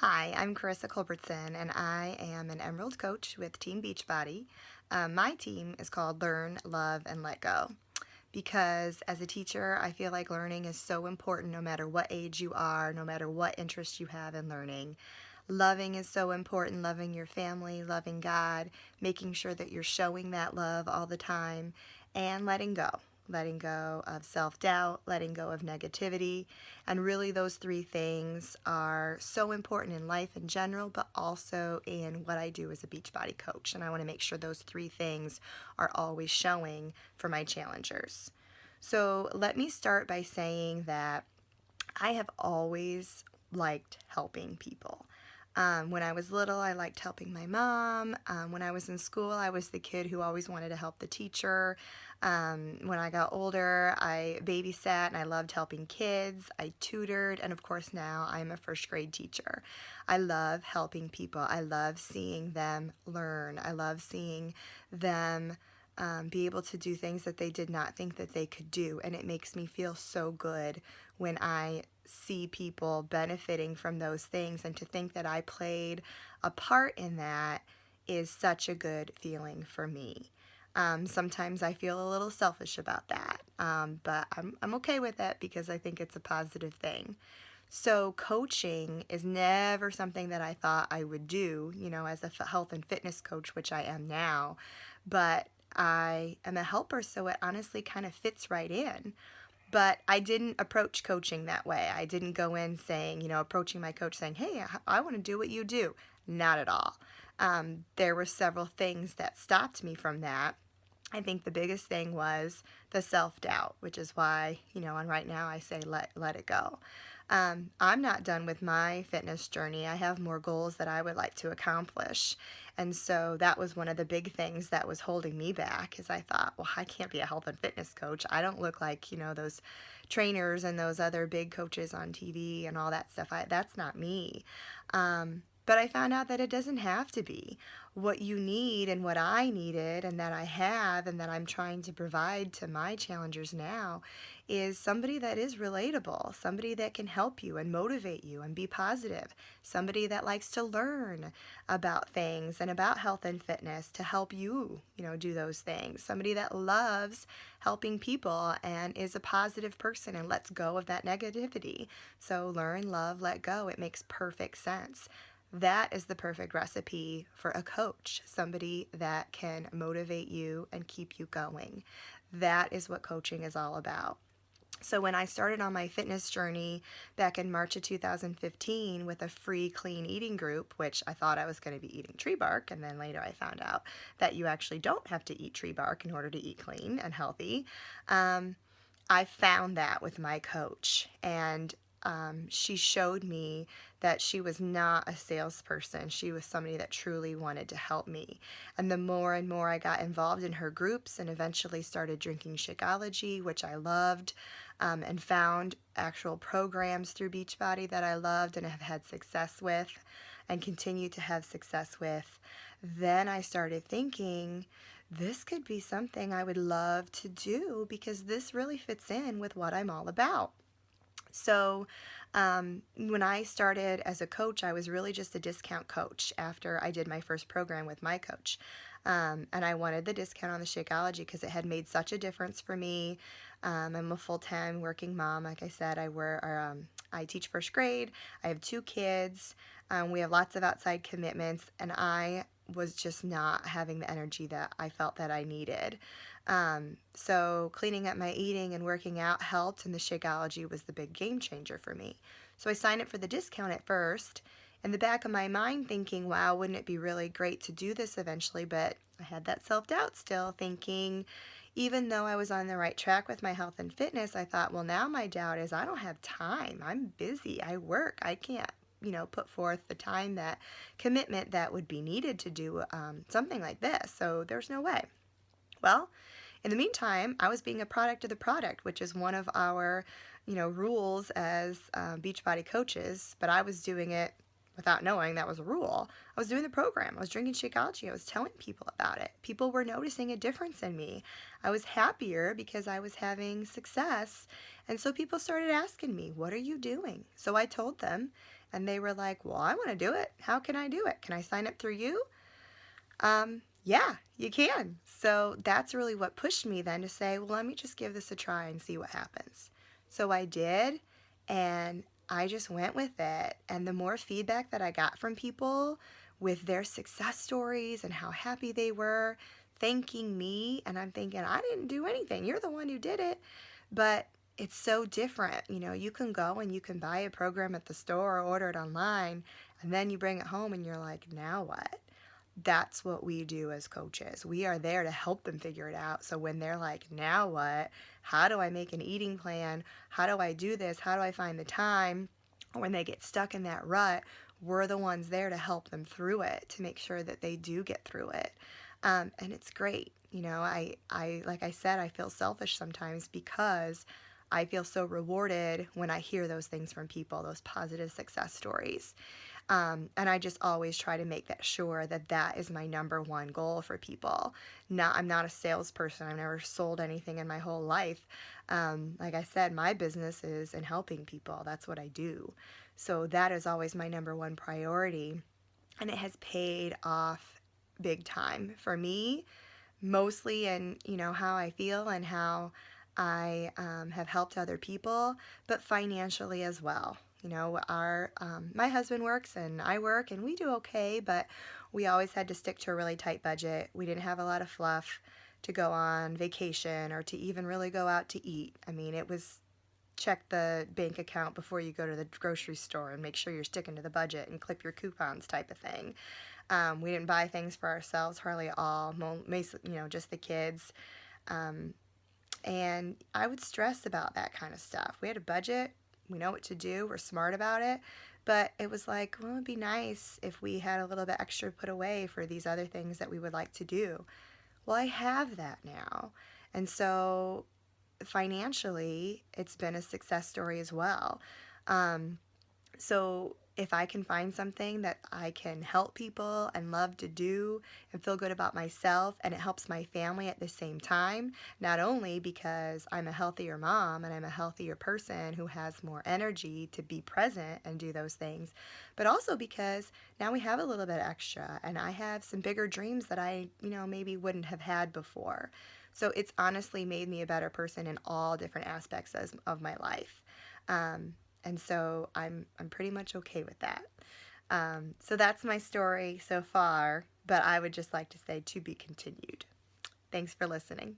Hi, I'm Carissa Culbertson, and I am an Emerald coach with Team Beachbody. My team is called Learn, Love, and Let Go because as a teacher, I feel like learning is so important no matter what age you are, no matter what interest you have in learning. Loving is so important, loving your family, loving God, making sure that you're showing that love all the time, and letting go. Letting go of self doubt, letting go of negativity. And really, those three things are so important in life in general, but also in what I do as a Beachbody coach. And I want to make sure those three things are always showing for my challengers. So, let me start by saying that I have always liked helping people. When I was little, I liked helping my mom. When I was in school, I was the kid who always wanted to help the teacher. When I got older, I babysat and I loved helping kids. I tutored, and of course, now I'm a first grade teacher. I love helping people. I love seeing them learn. I love seeing them be able to do things that they did not think that they could do. And it makes me feel so good when I see people benefiting from those things, and to think that I played a part in that is such a good feeling for me. Sometimes I feel a little selfish about that, but I'm okay with it because I think it's a positive thing. So, coaching is never something that I thought I would do, as a health and fitness coach, which I am now, but I am a helper, so it honestly kind of fits right in. But I didn't approach coaching that way. I didn't go in saying, approaching my coach saying, hey, I want to do what you do. Not at all. There were several things that stopped me from that. I think the biggest thing was the self-doubt, which is why, and right now I say let it go. I'm not done with my fitness journey. I have more goals that I would like to accomplish. And so that was one of the big things that was holding me back, is I thought, well, I can't be a health and fitness coach. I don't look like, those trainers and those other big coaches on TV and all that stuff. That's not me. But I found out that it doesn't have to be. What you need and what I needed and that I have and that I'm trying to provide to my challengers now is somebody that is relatable, somebody that can help you and motivate you and be positive, somebody that likes to learn about things and about health and fitness to help you, do those things, somebody that loves helping people and is a positive person and lets go of that negativity. So learn, love, let go. It makes perfect sense. That is the perfect recipe for a coach, somebody that can motivate you and keep you going. That is what coaching is all about. So when I started on my fitness journey back in March of 2015 with a free clean eating group, which I thought I was going to be eating tree bark, and then later I found out that you actually don't have to eat tree bark in order to eat clean and healthy. I found that with my coach, and she showed me that she was not a salesperson. She was somebody that truly wanted to help me. And the more and more I got involved in her groups and eventually started drinking Shakeology, which I loved, and found actual programs through Beachbody that I loved and have had success with and continue to have success with, then I started thinking, this could be something I would love to do because this really fits in with what I'm all about. So, when I started as a coach, I was really just a discount coach after I did my first program with my coach. And I wanted the discount on the Shakeology because it had made such a difference for me. I'm a full-time working mom. Like I said, I teach first grade. I have 2 kids. We have lots of outside commitments, and I was just not having the energy that I felt that I needed. So cleaning up my eating and working out helped, and the Shakeology was the big game changer for me. So I signed up for the discount at first, in the back of my mind thinking, wow, wouldn't it be really great to do this eventually? But I had that self-doubt still, thinking, even though I was on the right track with my health and fitness, I thought, well, now my doubt is I don't have time. I'm busy. I work. I can't, put forth the time, that commitment that would be needed to do something like this. So there's no way. Well, in the meantime, I was being a product of the product, which is one of our, rules as Beachbody coaches, but I was doing it without knowing that was a rule. I was doing the program. I was drinking Shakeology. I was telling people about it. People were noticing a difference in me. I was happier because I was having success. And so people started asking me, what are you doing? So I told them, And they were like, well, I want to do it. How can I do it? Can I sign up through you? Yeah, you can. So that's really what pushed me then to say, well, let me just give this a try and see what happens. So I did, and I just went with it. And the more feedback that I got from people with their success stories and how happy they were, thanking me, and I'm thinking, I didn't do anything. You're the one who did it. But it's so different. You know, you can go and you can buy a program at the store or order it online, and then you bring it home and you're like, now what? That's what we do as coaches. We are there to help them figure it out. So when they're like, now what? How do I make an eating plan? How do I do this? How do I find the time? Or when they get stuck in that rut, we're the ones there to help them through it, to make sure that they do get through it. And it's great. You know, like I said, I feel selfish sometimes because I feel so rewarded when I hear those things from people, those positive success stories. And I just always try to make that sure that that is my number one goal for people. I'm not a salesperson. I've never sold anything in my whole life. Like I said, my business is in helping people. That's what I do. So that is always my number one priority. And it has paid off big time for me, mostly in, you know, how I feel and how I have helped other people, but financially as well. You know, our my husband works and I work and we do okay, but we always had to stick to a really tight budget. We didn't have a lot of fluff to go on vacation or to even really go out to eat. I mean, it was check the bank account before you go to the grocery store and make sure you're sticking to the budget and clip your coupons type of thing. We didn't buy things for ourselves hardly at all, you know, just the kids. Um, and I would stress about that kind of stuff. We had a budget, we know what to do, we're smart about it. But it was like, well, it'd be nice if we had a little bit extra put away for these other things that we would like to do. Well, I have that now. And so financially, it's been a success story as well. Um, so if I can find something that I can help people and love to do and feel good about myself, and it helps my family at the same time, not only because I'm a healthier mom and I'm a healthier person who has more energy to be present and do those things, but also because now we have a little bit extra and I have some bigger dreams that I, you know, maybe wouldn't have had before. So it's honestly made me a better person in all different aspects of my life. Um, and so I'm pretty much okay with that. So that's my story so far, but I would just like to say to be continued. Thanks for listening.